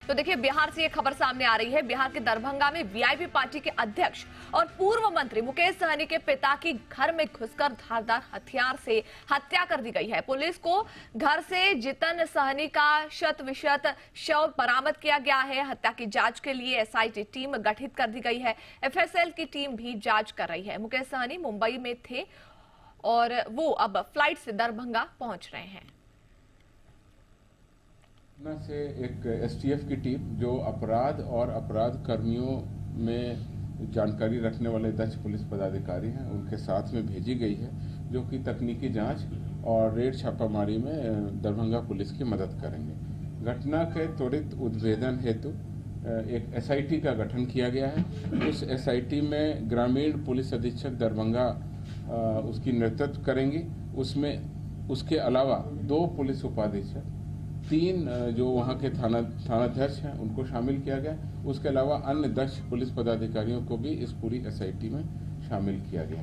तो देखिए बिहार से ये खबर सामने आ रही है। बिहार के दरभंगा में वीआईपी पार्टी के अध्यक्ष और पूर्व मंत्री मुकेश सहनी के पिता की घर में घुसकर धारदार हथियार से हत्या कर दी गई है। पुलिस को घर से जितन सहनी का शत विशत शव बरामद किया गया है। हत्या की जांच के लिए एसआईटी टीम गठित कर दी गई है। एफएसएल की टीम भी जांच कर रही है। मुकेश सहनी मुंबई में थे और वो अब फ्लाइट से दरभंगा पहुंच रहे हैं। से एक एसटीएफ की टीम जो अपराध और अपराध कर्मियों में जानकारी रखने वाले दक्ष पुलिस पदाधिकारी हैं उनके साथ में भेजी गई है, जो कि तकनीकी जांच और रेड छापामारी में दरभंगा पुलिस की मदद करेंगे। घटना के त्वरित उद्भेदन हेतु एक एसआईटी का गठन किया गया है। उस एसआईटी में ग्रामीण पुलिस अधीक्षक दरभंगा उसकी नेतृत्व करेंगी। उसमें उसके अलावा 2 पुलिस उपाधीक्षक, 3 जो वहाँ के थानाध्यक्ष हैं उनको शामिल किया गया। उसके अलावा अन्य दक्ष पुलिस पदाधिकारियों को भी इस पूरी एसआईटी में शामिल किया गया।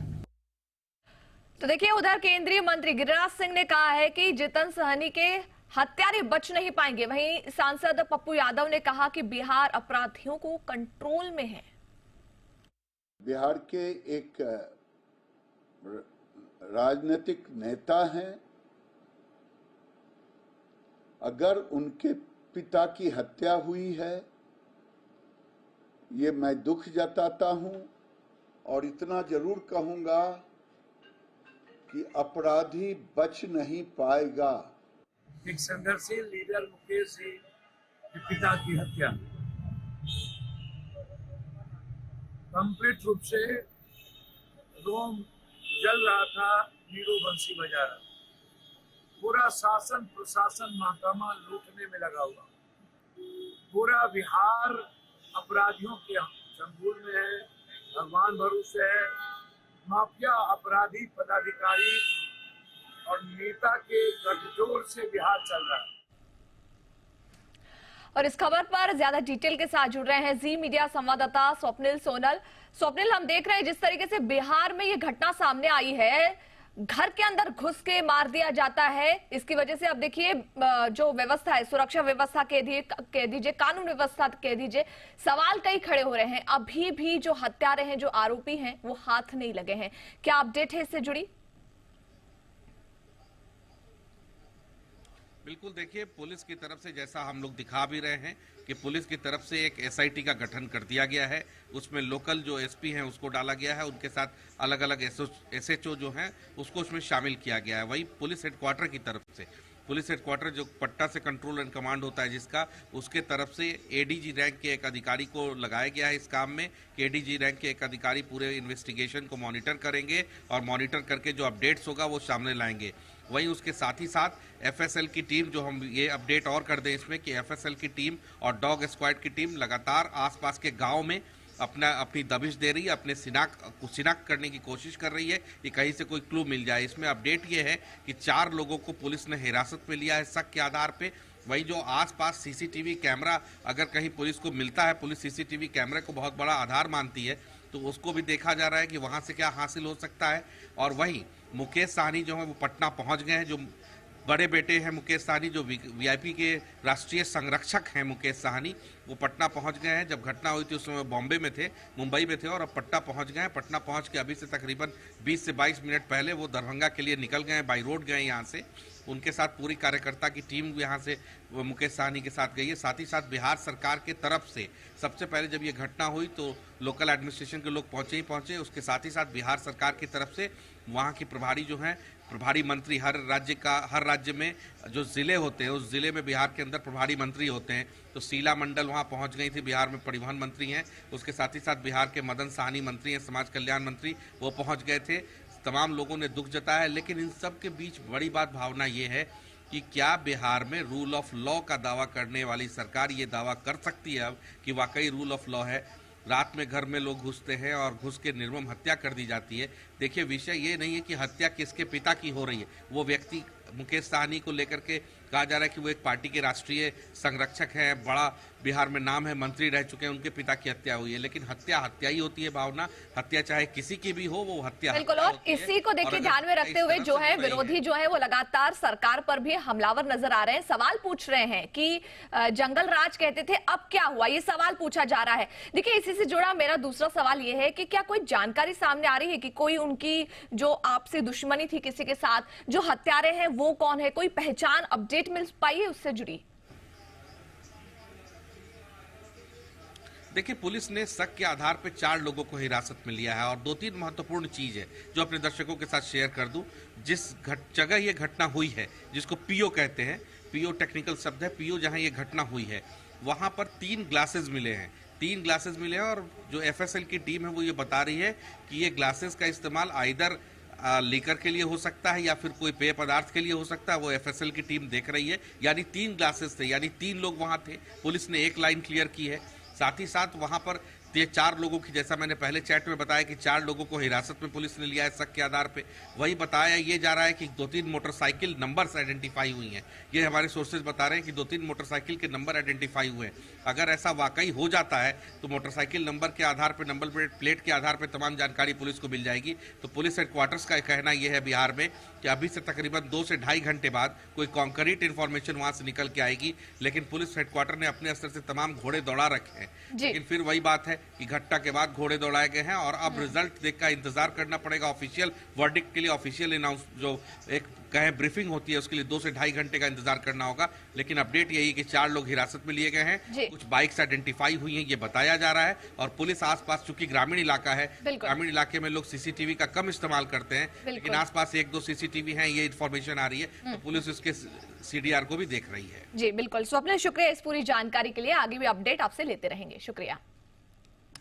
तो देखिए उधर केंद्रीय मंत्री गिरिराज सिंह ने कहा है कि जितन सहनी के हत्यारे बच नहीं पाएंगे। वहीं सांसद पप्पू यादव ने कहा कि बिहार अपराधियों को कंट्रोल में है। बिहार के एक राजनीतिक नेता हैं, अगर उनके पिता की हत्या हुई है ये मैं दुख जताता हूं और इतना जरूर कहूंगा कि अपराधी बच नहीं पाएगा। एक संघर्षशील लीडर मुकेश जी के पिता की हत्या कंप्लीट रूप से रोम जल रहा था, नीरो बंसी बजा रहा। पूरा शासन प्रशासन महकमा लूटने में लगा हुआ। पूरा बिहार अपराधियों के चंगुल में है, भगवान भरोसे है। माफिया अपराधी पदाधिकारी और नेता के गठजोड़ से बिहार चल रहा है। और इस खबर पर ज्यादा डिटेल के साथ जुड़ रहे हैं जी मीडिया संवाददाता स्वप्निल सोनल। स्वप्निल, हम देख रहे हैं जिस तरीके से बिहार में ये घटना सामने आई है, घर के अंदर घुस के मार दिया जाता है। इसकी वजह से अब देखिए जो व्यवस्था है, सुरक्षा व्यवस्था कह दीजिए, कानून व्यवस्था कह दीजिए, सवाल कई खड़े हो रहे हैं। अभी भी जो हत्यारे हैं, जो आरोपी हैं, वो हाथ नहीं लगे हैं। क्या अपडेट है इससे जुड़ी? बिल्कुल, देखिए पुलिस की तरफ से जैसा हम लोग दिखा भी रहे हैं कि पुलिस की तरफ से एक एसआईटी का गठन कर दिया गया है। उसमें लोकल जो एसपी हैं उसको डाला गया है, उनके साथ अलग अलग एसएचओ जो हैं उसको उसमें शामिल किया गया है। वही पुलिस हेडक्वार्टर की तरफ से, पुलिस हेडक्वार्टर जो पट्टा से कंट्रोल एंड कमांड होता है जिसका, उसके तरफ से एडीजी रैंक के एक अधिकारी को लगाया गया है इस काम में कि एडीजी रैंक के एक अधिकारी पूरे इन्वेस्टिगेशन को मॉनिटर करेंगे और मॉनिटर करके जो अपडेट्स होगा वो सामने लाएंगे। वहीं उसके साथ ही साथ एफएसएल की टीम, जो हम ये अपडेट और कर दें इसमें कि एफएसएल की टीम और डॉग स्क्वाड की टीम लगातार आसपास के गांव में अपनी दबिश दे रही है, अपने शिनाख्त करने की कोशिश कर रही है कि कहीं से कोई क्लू मिल जाए। इसमें अपडेट ये है कि 4 लोगों को पुलिस ने हिरासत में लिया है शक के आधार पे। वही जो आसपास सीसीटीवी कैमरा अगर कहीं पुलिस को मिलता है, पुलिस सीसीटीवी कैमरे को बहुत बड़ा आधार मानती है, तो उसको भी देखा जा रहा है कि वहां से क्या हासिल हो सकता है। और वहीं मुकेश सहनी जो है वो पटना पहुंच गए हैं। जो बड़े बेटे हैं मुकेश सहनी, जो वीआईपी के राष्ट्रीय संरक्षक हैं मुकेश सहनी, वो पटना पहुंच गए हैं। जब घटना हुई थी उस समय बॉम्बे में थे, मुंबई में थे, और अब पटना पहुंच गए हैं। पटना पहुंच के अभी से तकरीबन 20 से 22 मिनट पहले वो दरभंगा के लिए निकल गए हैं, बाई रोड गए यहाँ से। उनके साथ पूरी कार्यकर्ता की टीम यहाँ से मुकेश सहनी के साथ गई है। साथ ही साथ बिहार सरकार के तरफ से सबसे पहले जब ये घटना हुई तो लोकल एडमिनिस्ट्रेशन के लोग पहुंचे ही पहुंचे। उसके साथ ही साथ बिहार सरकार की तरफ से वहाँ की प्रभारी जो हैं, प्रभारी मंत्री, हर राज्य में जो जिले होते हैं उस जिले में बिहार के अंदर प्रभारी मंत्री होते हैं, तो शीला मंडल वहाँ पहुँच गई थी। बिहार में परिवहन मंत्री हैं। उसके साथ ही साथ बिहार के मदन सहनी मंत्री हैं, समाज कल्याण मंत्री, वो पहुँच गए थे। तमाम लोगों ने दुख जताया है। लेकिन इन सब के बीच बड़ी बात भावना ये है कि क्या बिहार में रूल ऑफ लॉ का दावा करने वाली सरकार ये दावा कर सकती है अब कि वाकई रूल ऑफ लॉ है? रात में घर में लोग घुसते हैं और घुस के निर्मम हत्या कर दी जाती है। देखिए, विषय ये नहीं है कि हत्या किसके पिता की हो रही है, वो व्यक्ति मुकेश सहनी को लेकर के कहा जा रहा है कि वो एक पार्टी के राष्ट्रीय संरक्षक हैं, बड़ा बिहार में नाम है, मंत्री रह चुके हैं, उनके पिता की हत्या हुई है। लेकिन हत्या हत्या ही होती है भावना, हत्या चाहे किसी की भी हो वो हत्या बिल्कुल। और इसी को देखिए ध्यान में रखते हुए जो है विरोधी जो है वो लगातार सरकार पर भी हमलावर नजर आ रहे हैं, सवाल पूछ रहे हैं कि जंगल राज कहते थे, अब क्या हुआ, ये सवाल पूछा जा रहा है। देखिए इसी से जुड़ा मेरा दूसरा सवाल ये है कि क्या कोई जानकारी सामने आ रही है कि कोई उनकी जो आपसी दुश्मनी थी किसी के साथ, जो हत्यारे हैं वो कौन है, कोई पहचान अपडेट मिल पाई है उससे जुड़ी? देखिए पुलिस ने शक के आधार पर 4 लोगों को हिरासत में लिया है और 2-3 महत्वपूर्ण चीज है जो अपने दर्शकों के साथ शेयर कर दूं। जिस जगह ये घटना हुई है, जिसको पीओ कहते हैं, पीओ टेक्निकल शब्द है, पीओ जहां ये घटना हुई है वहां पर 3 ग्लासेस मिले हैं, 3 ग्लासेस मिले हैं। और जो एफएसएल की टीम है वो ये बता रही है कि ये ग्लासेस का इस्तेमाल आइदर लीकर के लिए हो सकता है या फिर कोई पेय पदार्थ के लिए हो सकता है, वो एफएसएल की टीम देख रही है। यानी 3 ग्लासेस थे, यानी 3 लोग वहां थे। पुलिस ने एक लाइन क्लियर की है। साथ ही साथ वहां पर ये 4 लोगों की, जैसा मैंने पहले चैट में बताया कि 4 लोगों को हिरासत में पुलिस ने लिया है शक के आधार पे। वही बताया ये जा रहा है कि 2-3 मोटरसाइकिल नंबर्स आइडेंटिफाई हुई हैं। ये हमारे सोर्सेज बता रहे हैं कि 2-3 मोटरसाइकिल के नंबर आइडेंटिफाई हुए हैं। अगर ऐसा वाकई हो जाता है तो मोटरसाइकिल नंबर के आधार पर, नंबर प्लेट के आधार पर तमाम जानकारी पुलिस को मिल जाएगी। तो पुलिस हेडक्वार्टर्स का कहना यह है बिहार में कि अभी से तकरीबन 2 से ढाई घंटे बाद कोई कॉन्क्रीट इन्फॉर्मेशन वहां से निकल के आएगी। लेकिन पुलिस हेडक्वार्टर ने अपने स्तर से तमाम घोड़े दौड़ा रखे हैं। लेकिन फिर वही बात है कि घटना के बाद घोड़े दौड़ाए गए हैं और अब रिजल्ट देखकर इंतजार करना पड़ेगा ऑफिशियल वर्डिक्ट के लिए। ऑफिशियल अनाउंस जो एक कहें ब्रीफिंग होती है उसके लिए 2 से ढाई घंटे का इंतजार करना होगा। लेकिन अपडेट यही कि 4 लोग हिरासत में लिए गए हैं, कुछ बाइक्स आइडेंटिफाई हुई हैं ये बताया जा रहा है। और पुलिस आसपास, चूंकि ग्रामीण इलाका है, ग्रामीण इलाके में लोग सीसीटीवी का कम इस्तेमाल करते हैं, लेकिन आसपास 1-2 सीसीटीवी हैं, ये इन्फॉर्मेशन आ रही है। तो पुलिस उसके सीडीआर को भी देख रही है। जी बिल्कुल। स्वप्निल शुक्रिया इस पूरी जानकारी के लिए, आगे भी अपडेट आपसे लेते रहेंगे। शुक्रिया।